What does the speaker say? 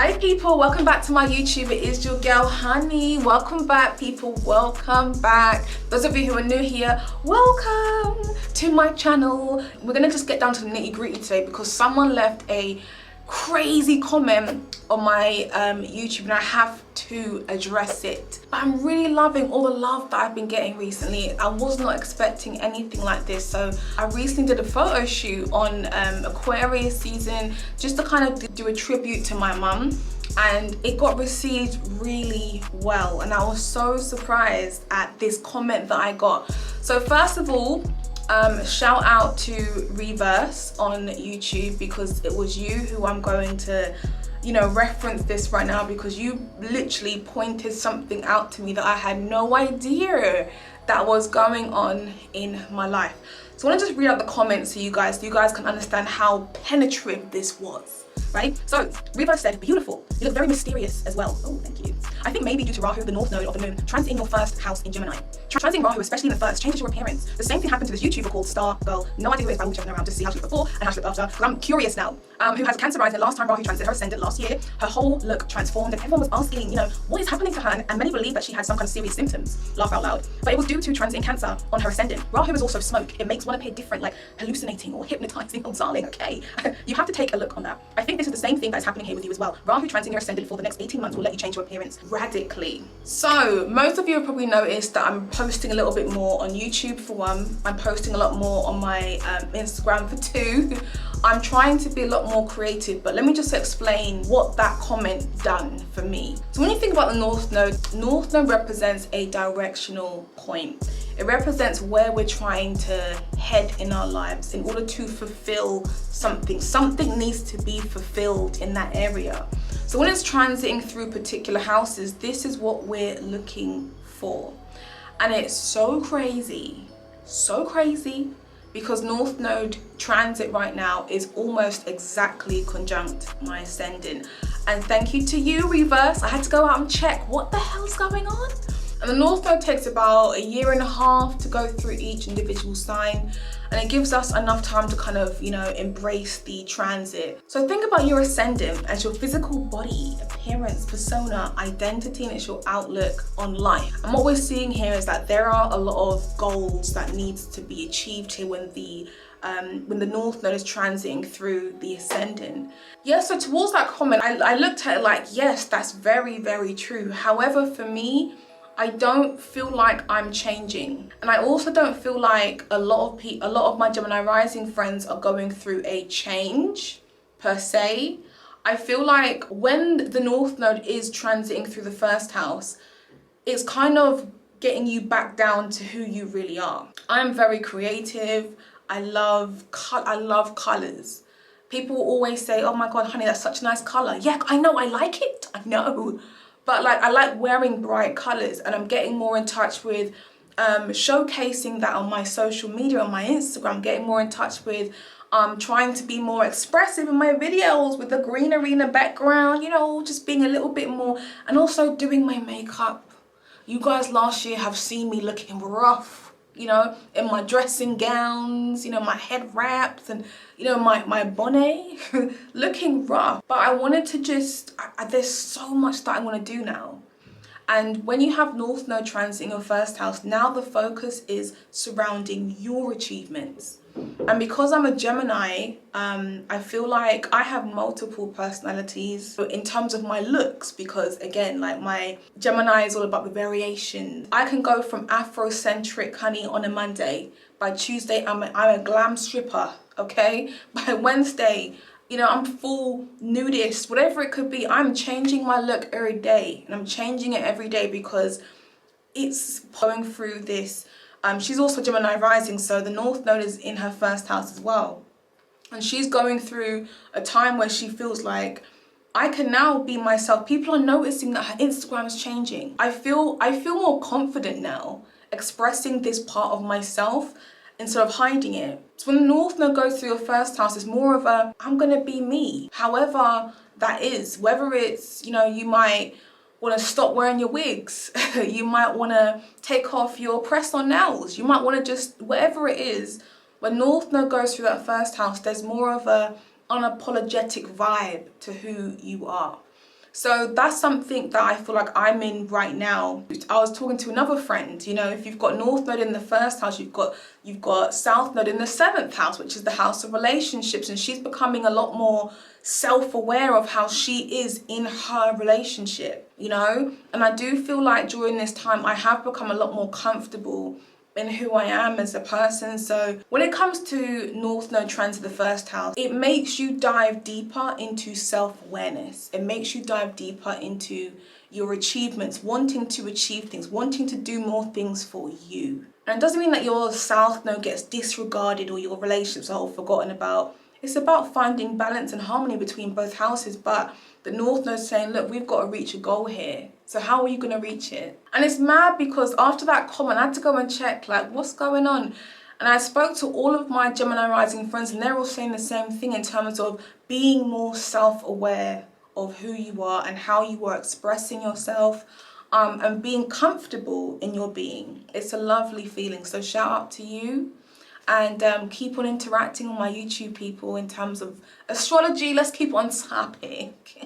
Hi people, welcome back to my YouTube. It is your girl Honey. Welcome back people, welcome back. Those of you who are new here, welcome to my channel. We're gonna just get down to the nitty-gritty today because someone left a crazy comment on my YouTube and I have to address it. But I'm really loving all the love that I've been getting recently. I was not expecting anything like this. So I recently did a photo shoot on Aquarius season just to kind of do a tribute to my mum, and it got received really well and I was so surprised at this comment that I got. So first of all, shout out to Reverse on YouTube because it was you who I'm going to, you know, reference this right now because you literally pointed something out to me that I had no idea that was going on in my life. So I want to just read out the comments so you guys can understand how penetrative this was, right? So Reverse said, beautiful, you look very mysterious as well. Oh, thank you. I think maybe due to Rahu, the north node of the moon, transiting your first house in Gemini. Transiting Rahu, especially in the first, changes your appearance. The same thing happened to this YouTuber called Star Girl. No idea who it is, but I'm checking around to see how she looked before and how she looked after. But I'm curious now. Who has Cancer rising. Last time Rahu transited her ascendant last year, her whole look transformed and everyone was asking, you know, what is happening to her? And many believe that she had some kind of serious symptoms. Laugh out loud. But it was due to transiting Cancer on her ascendant. Rahu is also smoke. It makes one appear different, like hallucinating or hypnotizing. Oh, darling, okay. You have to take a look on that. I think this is the same thing that's happening here with you as well. Rahu transiting your ascendant for the next 18 months will let you change your appearance radically. So most of you have probably noticed that I'm posting a little bit more on YouTube for one. I'm posting a lot more on my Instagram for two. I'm trying to be a lot more creative, but let me just explain what that comment done for me. So when you think about the North Node represents a directional point. It represents where we're trying to head in our lives in order to fulfill something. Something needs to be fulfilled in that area. So when it's transiting through particular houses, this is what we're looking for. And it's so crazy because North Node transit right now is almost exactly conjunct my ascendant. And thank you to you, Reverse. I had to go out and check what the hell's going on. And the North Node takes about 1.5 years to go through each individual sign. And it gives us enough time to kind of, you know, embrace the transit. So think about your ascendant as your physical body, appearance, persona, identity, and it's your outlook on life. And what we're seeing here is that there are a lot of goals that needs to be achieved here when the North Node is transiting through the ascendant. Yeah, so towards that comment, I looked at it like, yes, that's very, very true. However, for me, I don't feel like I'm changing. And I also don't feel like a lot of my Gemini rising friends are going through a change per se. I feel like when the North Node is transiting through the first house, it's kind of getting you back down to who you really are. I'm very creative. I love colors. People always say, oh my God, honey, that's such a nice color. Yeah, I know, I like it, I know. But like, I like wearing bright colors and I'm getting more in touch with showcasing that on my social media, on my Instagram, getting more in touch with trying to be more expressive in my videos with the greenery in the background, you know, just being a little bit more, and also doing my makeup. You guys last year have seen me looking rough, you know, in my dressing gowns, you know, my head wraps and, you know, my bonnet, looking rough. But I wanted to just, there's so much that I want to do now. And when you have North Node transit in your first house, now the focus is surrounding your achievements. And because I'm a Gemini, I feel like I have multiple personalities in terms of my looks, because again, like my Gemini is all about the variation. I can go from Afrocentric honey on a Monday. By Tuesday, I'm a glam stripper, okay? By Wednesday, you know, I'm full nudist, whatever it could be. I'm changing my look every day, and I'm changing it every day because it's going through this. She's also Gemini rising, so the North Node is in her first house as well. And she's going through a time where she feels like, I can now be myself. People are noticing that her Instagram is changing. I feel more confident now expressing this part of myself instead of hiding it. So when the North Node goes through your first house, it's more of a, I'm gonna be me. However that is, whether it's, you know, you might want to stop wearing your wigs. You might want to take off your press-on nails. You might want to just, whatever it is, when North Node goes through that first house, there's more of a unapologetic vibe to who you are. So that's something that I feel like I'm in right now. I was talking to another friend, you know, if you've got North Node in the first house, you've got South Node in the 7th house, which is the house of relationships, and she's becoming a lot more self-aware of how she is in her relationship, you know. And I do feel like during this time I have become a lot more comfortable in who I am as a person. So when it comes to North Node transit the first house, it makes you dive deeper into self-awareness. It makes you dive deeper into your achievements, wanting to achieve things, wanting to do more things for you. And it doesn't mean that your South Node gets disregarded or your relationships are all forgotten about. It's about finding balance and harmony between both houses, but the North Node saying, look, we've got to reach a goal here. So how are you going to reach it? And it's mad because after that comment, I had to go and check, like, what's going on? And I spoke to all of my Gemini rising friends, and they're all saying the same thing in terms of being more self-aware of who you are and how you are expressing yourself, and being comfortable in your being. It's a lovely feeling. So shout out to you. And keep on interacting on my YouTube, people, in terms of astrology. Let's keep on topic.